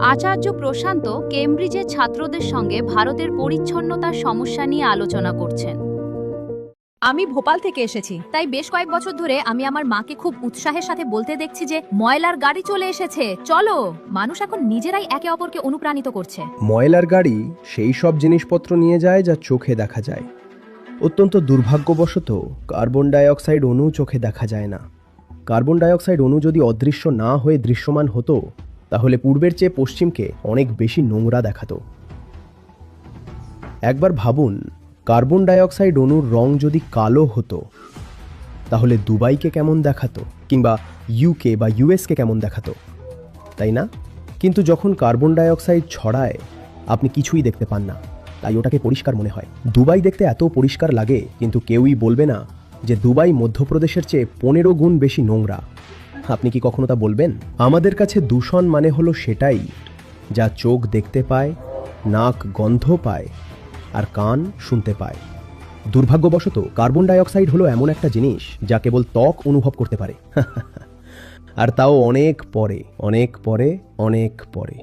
আচার্য প্রশান্ত কেমব্রিজের ছাত্রদের সঙ্গে ভারতের পরিচ্ছন্নতার সমস্যা নিয়ে আলোচনা করছেন। আমি ভোপাল থেকে এসেছি, তাই বেশ কয়েক বছর ধরে আমি আমার মাকে খুব উৎসাহের সাথে বলতে দেখছি যে ময়লার গাড়ি চলে এসেছে, চলো। মানুষ এখন নিজেরাই একে অপরকে অনুপ্রাণিত করছে। ময়লার গাড়ি সেই সব জিনিসপত্র নিয়ে যায় যা চোখে দেখা যায়। অত্যন্ত দুর্ভাগ্যবশত কার্বন ডাইঅক্সাইড অণু চোখে দেখা যায় না। কার্বন ডাইঅক্সাইড অণু যদি অদৃশ্য না হয়ে দৃশ্যমান হতো, তাহলে পূর্বের চেয়ে পশ্চিমকে অনেক বেশি নোংরা দেখাতো। একবার ভাবুন, কার্বন ডাইঅক্সাইড অণুর রং যদি কালো হতো, তাহলে দুবাইকে কেমন দেখাতো, কিংবা ইউকে বা ইউএসকে কেমন দেখাতো, তাই না? কিন্তু যখন কার্বন ডাইঅক্সাইড ছড়ায়, আপনি কিছুই দেখতে পান না, তাই ওটাকে পরিষ্কার মনে হয়। দুবাই দেখতে এত পরিষ্কার লাগে, কিন্তু কেউই বলবে না যে দুবাই মধ্যপ্রদেশের চেয়ে 15 গুণ বেশি নোংরা। আপনি কি কখনো তা বলবেন? আমাদের কাছে দূষণ মানে হলো সেটাই যা চোখ দেখতে পায়, নাক গন্ধ পায়, আর কান শুনতে পায়। দুর্ভাগ্যবশত কার্বন ডাইঅক্সাইড হলো এমন একটা জিনিস যা কেবল ত্বক অনুভব করতে পারে। আর তাও অনেক পরে, অনেক পরে, অনেক পরে।